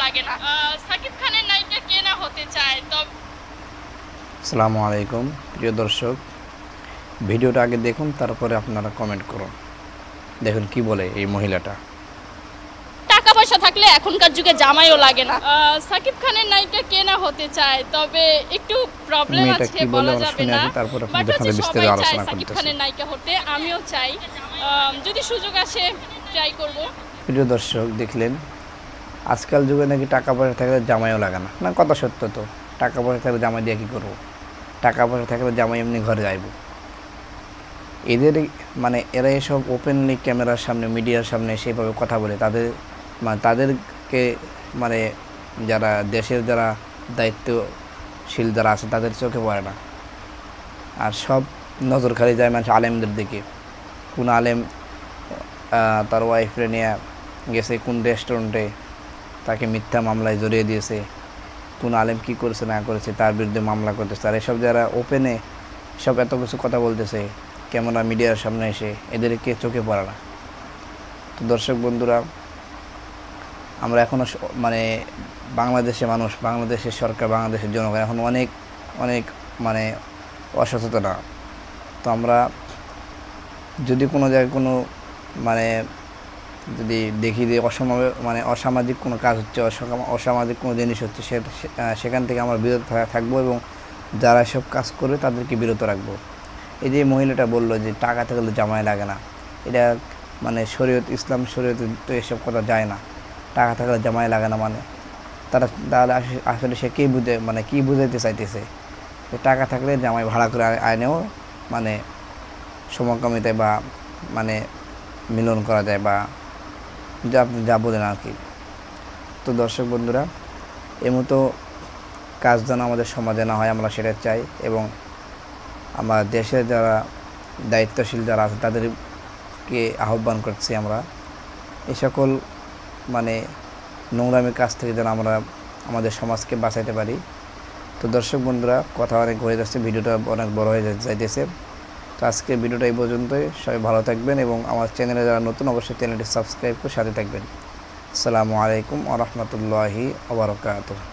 লাগে না। সাকিব খানের নায়িকা কে না হতে চায়। আসসালামু আলাইকুম প্রিয় দর্শক, ভিডিওটা আগে দেখুন, তারপরে আপনারা কমেন্ট করুন। দেখুন কি বলে এই মহিলাটা। টাকা পয়সা থাকলে এখনকার যুগে জামাইও লাগে না। সাকিব খানের নায়িকা কে না হতে চায়, তবে একটু প্রবলেম মেয়েটা আছে, কি বলে বলা আমরা যাবে শুনে না। আসি, তারপর বাট আপনাদের সাথে বিস্তারিত সবাই চায় আলোচনা সাকিব করতেছি। খানের নায়িকা হতে, আমিও চাই। যদি সুযোগ আসে ট্রাই করব। প্রিয় দর্শক, দেখলেন আজকাল যুগে নাকি টাকা পয়সা থাকলে জামাইও লাগে না। না, কথা সত্য তো। টাকা পয়সা থাকলে জামাই দিয়ে কী করবো? টাকা পয়সা থাকলে জামাই এমনি ঘরে যাইব। এদের মানে এরা এসব ওপেনলি ক্যামেরার সামনে, মিডিয়ার সামনে সেইভাবে কথা বলে, তাদেরকে মানে যারা দেশের যারা দায়িত্বশীল যারা আছে তাদের চোখে পড়ে না। আর সব নজর খালি যায় মানুষ আলেমদের দিকে। কোন আলেম তার ওয়াইফরে নিয়ে গেছে কোন রেস্টুরেন্টে, তাকে মিথ্যা মামলায় জড়িয়ে দিয়েছে। কোন আলেম কী করেছে না করেছে তার বিরুদ্ধে মামলা করতেছে। আর এসব যারা ওপেনে সব এত কিছু কথা বলতেছে ক্যামেরা মিডিয়ার সামনে এসে, এদেরকে চোখে পড়ে না। তো দর্শক বন্ধুরা, আমরা এখনও মানে বাংলাদেশের মানুষ, বাংলাদেশের সরকার, বাংলাদেশের জনগণ এখন অনেক অনেক মানে অসচেতন। তো আমরা যদি কোনো জায়গায় কোনো মানে যদি দেখি যে অসামাজিক কোনো কাজ হচ্ছে, অসামাজিক কোনো জিনিস হচ্ছে, সেখান থেকে আমরা বিরত থাকবো এবং যারা এসব কাজ করে তাদেরকে বিরত রাখবো। এই যে মহিলাটা বললো যে টাকা থাকলে জামাই লাগে না, এটা মানে শরীয়ত, ইসলাম শরীয়ত তো এসব কথা যায় না। টাকা থাকলে জামাই লাগে না মানে তাহলে আসলে সে কী বুঝাইতে চাইতেছে? যে টাকা থাকলে জামাই ভাড়া করে আইনেও মানে সমকামিতায় বা মানে মিলন করা যায়, বা আপনি যা বলেন আর কি। তো দর্শক বন্ধুরা, মতো কাজ যেন আমাদের সমাজে না হয়, আমরা সেটা চাই। এবং আমরা দেশের যারা দায়িত্বশীল যারা আছে তাদেরকে আহ্বান করছি আমরা এই সকল মানে নোংরামির কাজ থেকে যেন আমরা আমাদের সমাজকে বাঁচাইতে পারি। তো দর্শক বন্ধুরা, কথা অনেক হয়ে যাচ্ছে, ভিডিওটা অনেক বড় হয়ে যাইতেছে। তো আজকে ভিডিওটা এই পর্যন্তই। সবাই ভালো থাকবেন এবং আমার চ্যানেলে যারা নতুন, অবশ্যই চ্যানেলটি সাবস্ক্রাইব করে সাথে থাকবেন। আসসালামু আলাইকুম ওয়া রাহমাতুল্লাহি ওয়া বারাকাতুহু।